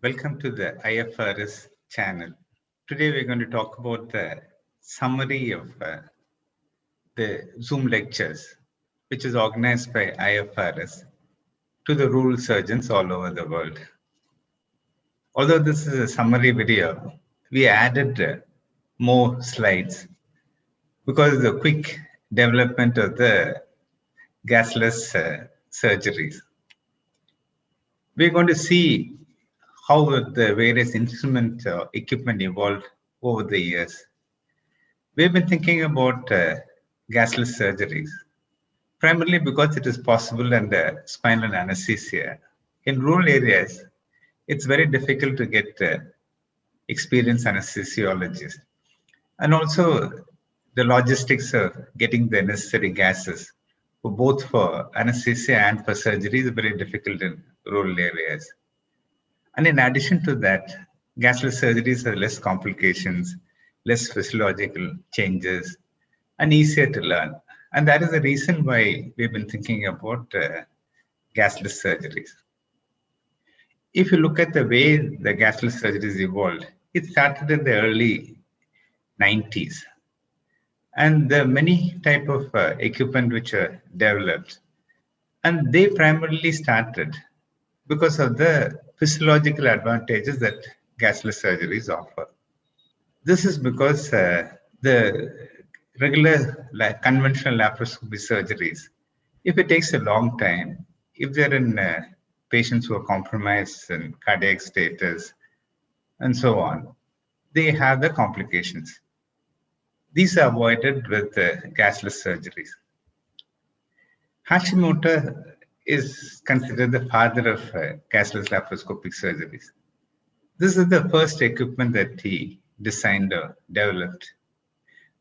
Welcome to the IFRS channel. Today we're going to talk about the summary of the Zoom lectures, which is organized by IFRS to the rural surgeons all over the world. Although this is a summary video, we added more slides because of the quick development of the gasless surgeries. We're going to see how the various instrument equipment evolved over the years. We've been thinking about gasless surgeries, primarily because it is possible under spinal anesthesia. In rural areas, it's very difficult to get experienced anesthesiologists. And also the logistics of getting the necessary gases for both for anesthesia and for surgery is very difficult in rural areas. And in addition to that, gasless surgeries have less complications, less physiological changes, and easier to learn. And that is the reason why we've been thinking about gasless surgeries. If you look at the way the gasless surgeries evolved, it started in the early 90s. And there are many type of equipment which are developed. And they primarily started because of the physiological advantages that gasless surgeries offer. This is because the regular conventional laparoscopy surgeries, if it takes a long time, if they're in patients who are compromised in cardiac status and so on, they have the complications. These are avoided with gasless surgeries. Hashimoto is considered the father of gasless laparoscopic surgeries. This is the first equipment that he designed or developed.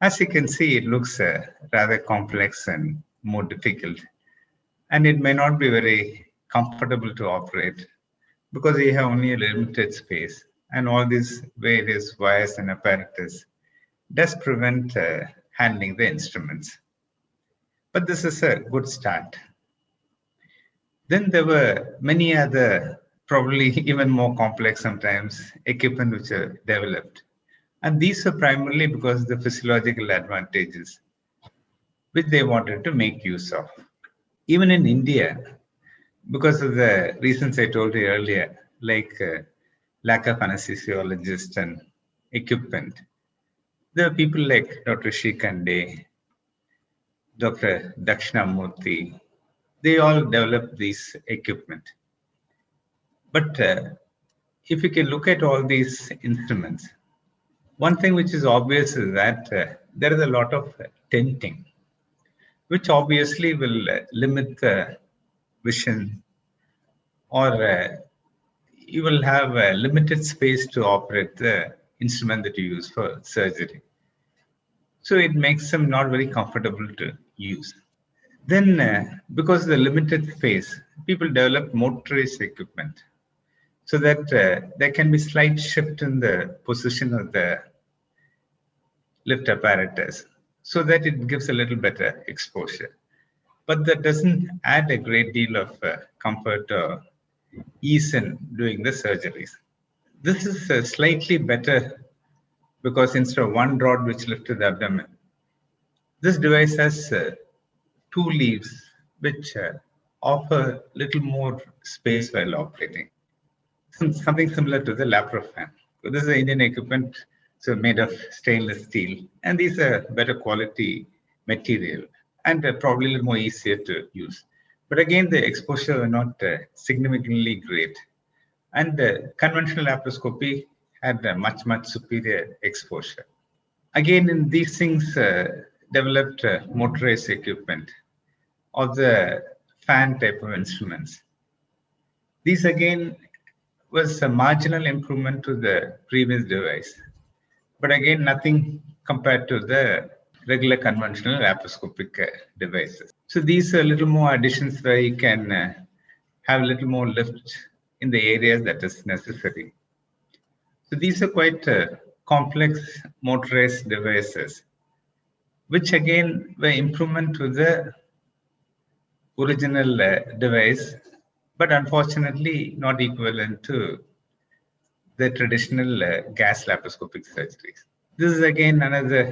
As you can see, it looks rather complex and more difficult, and it may not be very comfortable to operate because you have only a limited space, and all these various wires and apparatus does prevent handling the instruments. But this is a good start. Then there were many other, probably even more complex sometimes, equipment which are developed. And these are primarily because of the physiological advantages which they wanted to make use of. Even in India, because of the reasons I told you earlier, like lack of anesthesiologists and equipment, there are people like Dr. Shikande, Dr. Dakshinamurthy. They all developed these equipment. But if you can look at all these instruments, one thing which is obvious is that there is a lot of tenting, which obviously will limit the vision, or you will have a limited space to operate the instrument that you use for surgery. So it makes them not very comfortable to use. Then, because of the limited space, people develop motorized equipment so that there can be slight shift in the position of the lift apparatus so that it gives a little better exposure. But that doesn't add a great deal of comfort or ease in doing the surgeries. This is slightly better because instead of one rod which lifts the abdomen, this device has two leaves which offer little more space while operating. Something similar to the laparofan. So this is an Indian equipment, so made of stainless steel, and these are better quality material and probably a little more easier to use. But again, the exposure are not significantly great, and conventional laparoscopy had a much superior exposure. Again, in these things, developed motorized equipment of the fan type of instruments. These again was a marginal improvement to the previous device, but again nothing compared to the regular conventional laparoscopic devices. So these are a little more additions where you can have a little more lift in the areas that is necessary. So these are quite complex motorized devices, which again were improvement to the original device, but unfortunately not equivalent to the traditional gas laparoscopic surgeries. This is again another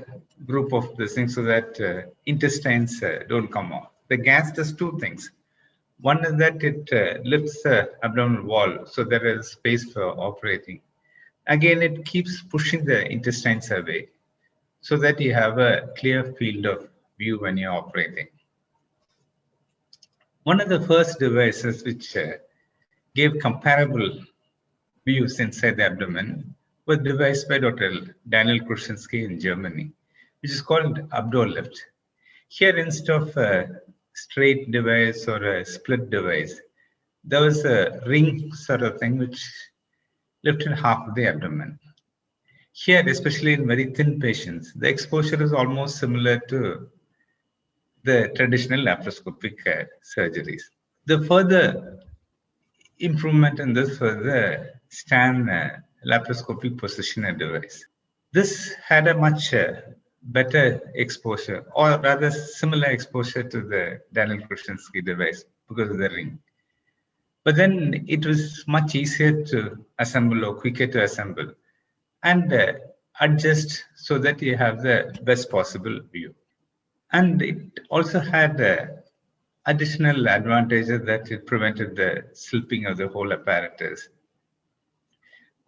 group of the things so that intestines don't come off. The gas does two things. One is that it lifts the abdominal wall, so there is space for operating. Again, it keeps pushing the intestines away so that you have a clear field of view when you're operating. One of the first devices which gave comparable views inside the abdomen was devised by Dr. Daniel Kruszynski in Germany, which is called AbdoLift. Here, instead of a straight device or a split device, there was a ring sort of thing which lifted half of the abdomen. Here, especially in very thin patients, the exposure is almost similar to the traditional laparoscopic surgeries. The further improvement in this was the Stan laparoscopic positioner device. This had a much better exposure, or rather similar exposure to the Daniel Kruszynski device because of the ring. But then it was much easier to assemble or quicker to assemble and adjust so that you have the best possible view. And it also had additional advantages that it prevented the slipping of the whole apparatus.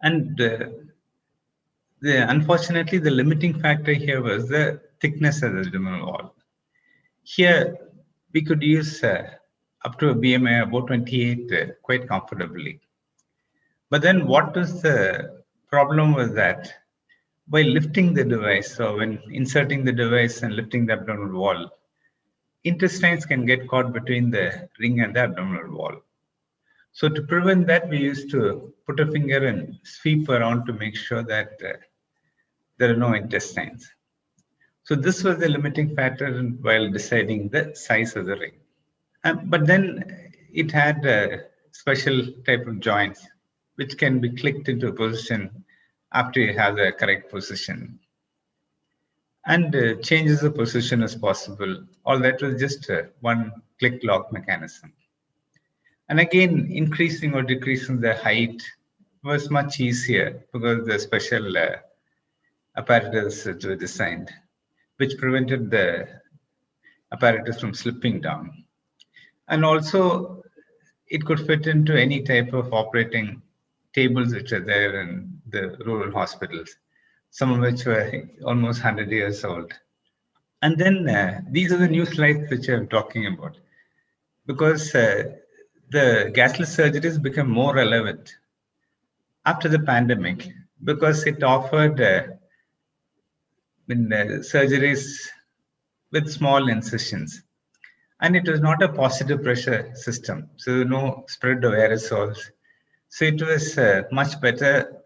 And unfortunately, the limiting factor here was the thickness of the abdominal wall. Here, we could use up to a BMI about 28 quite comfortably. But then what was the problem was that by lifting the device, so when inserting the device and lifting the abdominal wall, intestines can get caught between the ring and the abdominal wall. So to prevent that, we used to put a finger and sweep around to make sure that there are no intestines. So this was the limiting factor while deciding the size of the ring. But then it had a special type of joints which can be clicked into a position after you have the correct position. And changes of position as possible. All that was just one click lock mechanism. And again, increasing or decreasing the height was much easier because the special apparatus were designed, which prevented the apparatus from slipping down. And also, it could fit into any type of operating tables which are there in the rural hospitals, some of which were almost 100 years old. And then these are the new slides which I'm talking about, because the gasless surgeries become more relevant after the pandemic because it offered surgeries with small incisions. And it was not a positive pressure system, so no spread of aerosols. So it was much better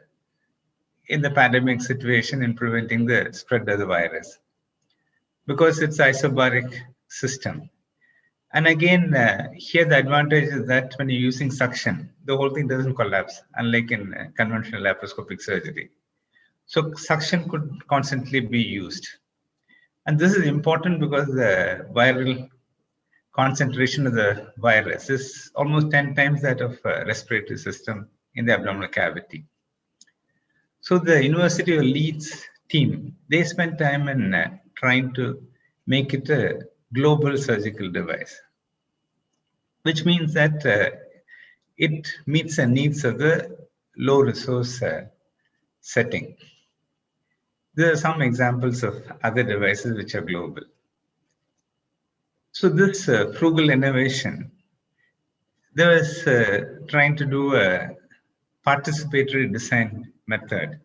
in the pandemic situation in preventing the spread of the virus because it's isobaric system. And again, here the advantage is that when you're using suction, the whole thing doesn't collapse, unlike in conventional laparoscopic surgery. So suction could constantly be used. And this is important because the viral concentration of the virus is almost 10 times that of respiratory system in the abdominal cavity. So the University of Leeds team, they spent time in trying to make it a global surgical device, which means that it meets the needs of the low resource setting. There are some examples of other devices which are global. So this frugal innovation, there was trying to do a participatory design method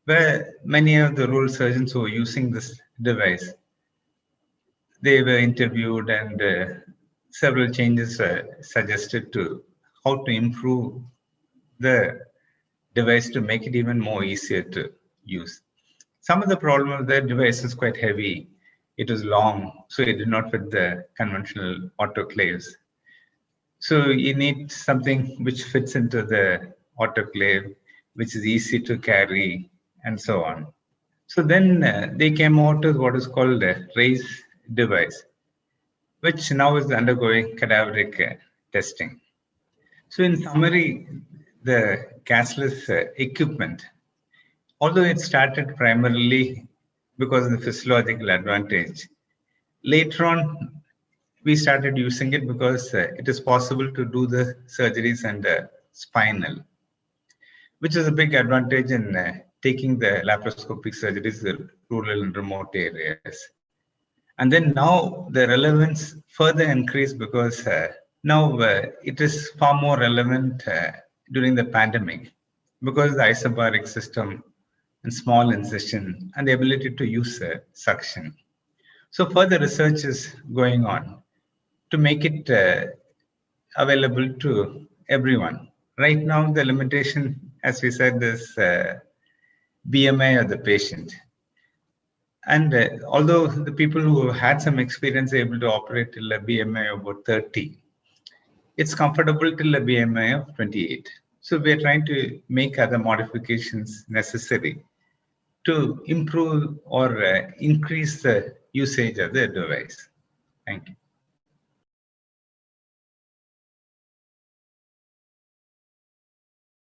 where many of the rural surgeons who were using this device, they were interviewed and several changes were suggested to how to improve the device to make it even more easier to use. Some of the problem of the device is quite heavy. It was long, so it did not fit the conventional autoclaves. So you need something which fits into the autoclave, which is easy to carry, and so on. So then they came out with what is called a RAISE device, which now is undergoing cadaveric testing. So in summary, the cashless equipment, although it started primarily because of the physiological advantage, later on we started using it because it is possible to do the surgeries and spinal, which is a big advantage in taking the laparoscopic surgeries to rural and remote areas. And then now the relevance further increased because now it is far more relevant during the pandemic because the isobaric system and small incision and the ability to use suction. So further research is going on to make it available to everyone. Right now, the limitation, as we said, is BMI of the patient. And although the people who had some experience are able to operate till a BMI of about 30, it's comfortable till a BMI of 28. So we're trying to make other modifications necessary to improve or increase the usage of the device. Thank you.